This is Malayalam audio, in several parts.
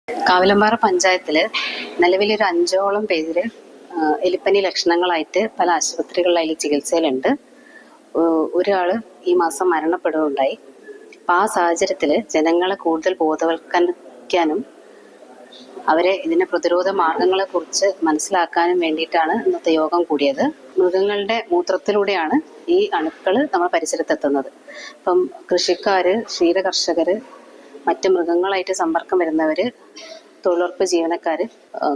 കാവിലമ്പാറ പഞ്ചായത്തിൽ നിലവിലൊരു 5ഓളം പേര് എലിപ്പനി ലക്ഷണങ്ങളായിട്ട് പല ആശുപത്രികളിലായി ചികിത്സയിലുണ്ട്. ഒരാൾ ഈ മാസം മരണപ്പെടുകയുണ്ടായി. അപ്പം ആ സാഹചര്യത്തിൽ ജനങ്ങളെ കൂടുതൽ ബോധവൽക്കരിക്കാനും അവരെ ഇതിൻ്റെ പ്രതിരോധ മാർഗങ്ങളെക്കുറിച്ച് മനസ്സിലാക്കാനും വേണ്ടിയിട്ടാണ് ഇന്നത്തെ യോഗം കൂടിയത്. മൃഗങ്ങളുടെ മൂത്രത്തിലൂടെയാണ് ഈ അണുക്കൾ നമ്മുടെ പരിസരത്തെത്തുന്നത്. അപ്പം കൃഷിക്കാർ, ക്ഷീരകർഷകർ, മറ്റ് മൃഗങ്ങളായിട്ട് സമ്പർക്കം വരുന്നവർ, തൊഴിലുറപ്പ് ജീവനക്കാർ,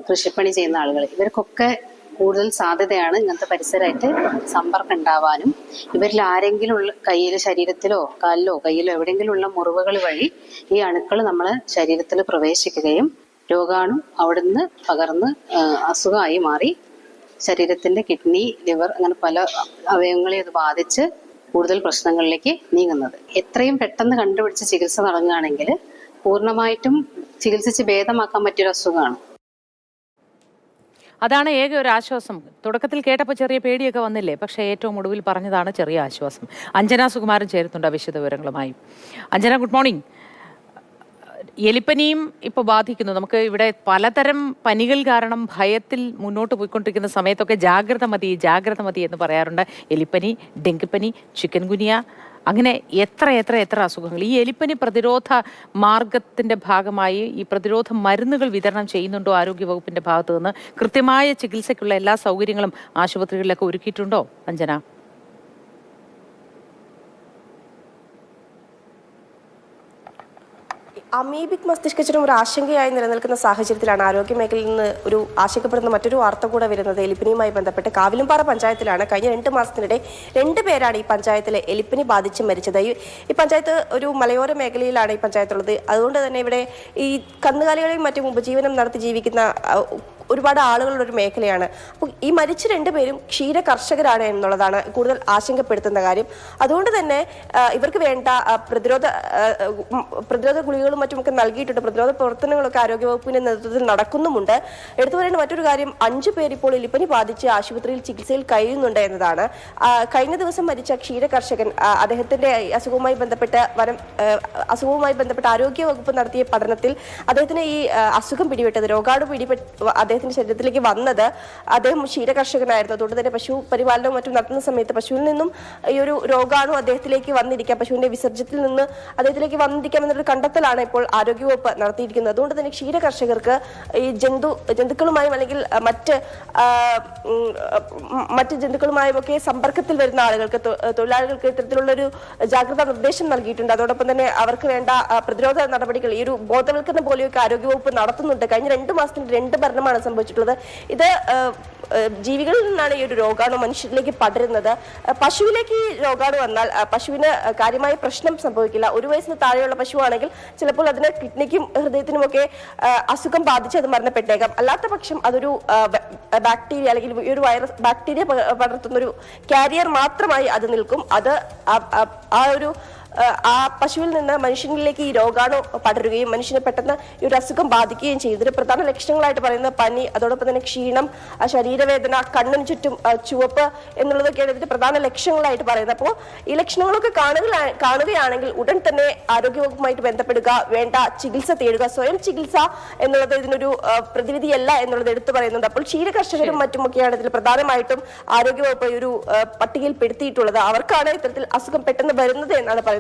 കൃഷിപ്പണി ചെയ്യുന്ന ആളുകൾ, ഇവർക്കൊക്കെ കൂടുതൽ സാധ്യതയാണ് ഇങ്ങനത്തെ പരിസരമായിട്ട് സമ്പർക്കം ഉണ്ടാവാനും. ഇവരിൽ ആരെങ്കിലും ഉള്ള കയ്യിൽ, ശരീരത്തിലോ കാലിലോ കയ്യിലോ എവിടെയെങ്കിലും ഉള്ള മുറിവുകൾ വഴി ഈ അണുക്കൾ നമ്മളെ ശരീരത്തിൽ പ്രവേശിക്കുകയും രോഗാണു അവിടുന്ന് പകർന്ന് അസുഖമായി മാറി ശരീരത്തിൻ്റെ കിഡ്നി, ലിവർ, അങ്ങനെ പല അവയവങ്ങളെ അത് ബാധിച്ച് കൂടുതൽ പ്രശ്നങ്ങളിലേക്ക് നീങ്ങുന്നത്. എത്രയും പെട്ടെന്ന് കണ്ടുപിടിച്ച് ചികിത്സ തുടങ്ങുകയാണെങ്കിൽ പൂർണ്ണമായിട്ടും ചികിത്സിച്ച് ഭേദമാക്കാൻ പറ്റിയൊരു അസുഖമാണ്. അതാണ് ഏക ഒരു ആശ്വാസം. തുടക്കത്തിൽ കേട്ടപ്പോൾ ചെറിയ പേടിയൊക്കെ വന്നില്ലേ? പക്ഷേ ഏറ്റവും ഒടുവിൽ പറഞ്ഞതാണ് ചെറിയ ആശ്വാസം. അഞ്ജന സുകുമാരൻ ചേരുന്നുണ്ട് വിശദ വിവരങ്ങളുമായി. Anjana, good morning. എലിപ്പനിയും ഇപ്പോൾ ബാധിക്കുന്നു. നമുക്ക് ഇവിടെ പലതരം പനികൾ കാരണം ഭയത്തിൽ മുന്നോട്ട് പോയിക്കൊണ്ടിരിക്കുന്ന സമയത്തൊക്കെ ജാഗ്രത മതി എന്ന് പറയാറുണ്ട്. എലിപ്പനി, ഡെങ്കിപ്പനി, ചിക്കൻ ഗുനിയ, അങ്ങനെ എത്ര അസുഖങ്ങൾ. ഈ എലിപ്പനി പ്രതിരോധ മാർഗത്തിൻ്റെ ഭാഗമായി ഈ പ്രതിരോധ മരുന്നുകൾ വിതരണം ചെയ്യുന്നുണ്ടോ ആരോഗ്യവകുപ്പിൻ്റെ ഭാഗത്തു നിന്ന്? കൃത്യമായ ചികിത്സയ്ക്കുള്ള എല്ലാ സൗകര്യങ്ങളും ആശുപത്രികളിലൊക്കെ ഒരുക്കിയിട്ടുണ്ടോ അഞ്ജന? അമീബിക് മസ്തിഷ്കജ്വരം ഒരു ആശങ്കയായി നിലനിൽക്കുന്ന സാഹചര്യത്തിലാണ് ആരോഗ്യ മേഖലയിൽ നിന്ന് ഒരു ആശങ്കപ്പെടുന്ന മറ്റൊരു വാർത്ത കൂടെ വരുന്നത്. എലിപ്പനിയുമായി ബന്ധപ്പെട്ട് കാവിലമ്പാറ പഞ്ചായത്തിലാണ് കഴിഞ്ഞ 2 മാസത്തിനിടെ 2 പേരാണ് ഈ പഞ്ചായത്തിലെ എലിപ്പനി ബാധിച്ച് മരിച്ചത്. ഈ പഞ്ചായത്ത് ഒരു മലയോര മേഖലയിലാണ് ഈ പഞ്ചായത്തുള്ളത്. അതുകൊണ്ട് തന്നെ ഇവിടെ ഈ കന്നുകാലികളെയും മറ്റും ഉപജീവനം നടത്തി ജീവിക്കുന്ന ഒരുപാട് ആളുകളുടെ ഒരു മേഖലയാണ്. അപ്പോൾ ഈ മരിച്ച 2 പേരും ക്ഷീര കർഷകരാണ് എന്നുള്ളതാണ് കൂടുതൽ ആശങ്കപ്പെടുത്തുന്ന കാര്യം. അതുകൊണ്ട് തന്നെ ഇവർക്ക് വേണ്ട പ്രതിരോധ ഗുളികകളും മറ്റുമൊക്കെ നൽകിയിട്ടുണ്ട്. പ്രതിരോധ പ്രവർത്തനങ്ങളൊക്കെ ആരോഗ്യവകുപ്പിന്റെ നേതൃത്വത്തിൽ നടക്കുന്നുമുണ്ട്. എടുത്തു പറയേണ്ട മറ്റൊരു കാര്യം, 5 പേർ ഇപ്പോൾ എലിപ്പനി ബാധിച്ച് ആശുപത്രിയിൽ ചികിത്സയിൽ കഴിയുന്നുണ്ട് എന്നതാണ്. കഴിഞ്ഞ ദിവസം മരിച്ച ക്ഷീര കർഷകൻ, അദ്ദേഹത്തിന്റെ അസുഖവുമായി ബന്ധപ്പെട്ട ആരോഗ്യവകുപ്പ് നടത്തിയ പഠനത്തിൽ അദ്ദേഹത്തിന് ഈ അസുഖം പിടിപെട്ടത്, രോഗാണു പിടിപെട്ട് അദ്ദേഹത്തിന്റെ ശരീരത്തിലേക്ക് വന്നത്, അദ്ദേഹം ക്ഷീരകർഷകനായിരുന്നു. അതുകൊണ്ട് തന്നെ പശു പരിപാലനവും മറ്റും നടത്തുന്ന സമയത്ത് പശുവിൽ നിന്നും ഈ ഒരു രോഗാണു അദ്ദേഹത്തിലേക്ക് വന്നിരിക്കാം, പശുവിന്റെ വിസർജ്യത്തിൽ നിന്ന് അദ്ദേഹത്തിലേക്ക് വന്നിരിക്കാം എന്നൊരു കണ്ടെത്തലാണ് ഇപ്പോൾ ആരോഗ്യവകുപ്പ് നടത്തിയിരിക്കുന്നത്. അതുകൊണ്ട് തന്നെ ക്ഷീരകർഷകർക്ക് ഈ ജന്തുക്കളുമായും അല്ലെങ്കിൽ മറ്റ് ജന്തുക്കളുമായും ഒക്കെ സമ്പർക്കത്തിൽ വരുന്ന ആളുകൾക്ക്, തൊഴിലാളികൾക്ക് ഇത്തരത്തിലുള്ളൊരു ജാഗ്രതാ നിർദ്ദേശം നൽകിയിട്ടുണ്ട്. അതോടൊപ്പം തന്നെ അവർക്ക് വേണ്ട പ്രതിരോധ നടപടികൾ, ഈ ഒരു ബോധവൽക്കരണം പോലെയൊക്കെ ആരോഗ്യവകുപ്പ് നടത്തുന്നുണ്ട്. കഴിഞ്ഞ 2 മാസത്തിന് 2 മരണമാണ് സംഭവിച്ചിട്ടുള്ളത്. ഇത് ജീവികളിൽ നിന്നാണ് ഈ ഒരു രോഗാണു മനുഷ്യരിലേക്ക് പടരുന്നത്. പശുവിലേക്ക് ഈ രോഗാണു വന്നാൽ പശുവിന് കാര്യമായ പ്രശ്നം സംഭവിക്കില്ല. 1 വയസ്സിന് താഴെയുള്ള പശുവാണെങ്കിൽ ചിലപ്പോൾ അതിന് കിഡ്നിക്കും ഹൃദയത്തിനുമൊക്കെ അസുഖം ബാധിച്ച് അത് മരണപ്പെട്ടേക്കാം. അല്ലാത്ത പക്ഷം അതൊരു ബാക്ടീരിയ അല്ലെങ്കിൽ ഈ ഒരു വൈറസ്, ബാക്ടീരിയ പടർത്തുന്നൊരു കാരിയർ മാത്രമായി അത് നിൽക്കും. അത് ആ പശുവിൽ നിന്ന് മനുഷ്യനിലേക്ക് ഈ രോഗാണു പടരുകയും മനുഷ്യനെ പെട്ടെന്ന് ഈ ഒരു അസുഖം ബാധിക്കുകയും ചെയ്യും. ഇതിന് പ്രധാന ലക്ഷണങ്ങളായിട്ട് പറയുന്നത് പനി, അതോടൊപ്പം തന്നെ ക്ഷീണം, ശരീരവേദന, കണ്ണിന് ചുറ്റും ചുവപ്പ് എന്നുള്ളതൊക്കെയാണ് ഇതിന്റെ പ്രധാന ലക്ഷണങ്ങളായിട്ട് പറയുന്നത്. അപ്പോൾ ഈ ലക്ഷണങ്ങളൊക്കെ കാണുകയാണെങ്കിൽ ഉടൻ തന്നെ ആരോഗ്യവകുപ്പുമായിട്ട് ബന്ധപ്പെടുക, വേണ്ട ചികിത്സ തേടുക. സ്വയം ചികിത്സ എന്നുള്ളത് ഇതിനൊരു പ്രതിവിധിയല്ല എന്നുള്ളത് എടുത്തു പറയുന്നുണ്ട്. അപ്പോൾ ക്ഷീരകർഷകരും മറ്റുമൊക്കെയാണ് ഇതിൽ പ്രധാനമായിട്ടും ആരോഗ്യവകുപ്പ് ഒരു പട്ടികയിൽ പെടുത്തിയിട്ടുള്ളത്. അവർക്കാണ് ഇത്തരത്തിൽ അസുഖം പെട്ടെന്ന് വരുന്നത് എന്നാണ് പറയുന്നത്.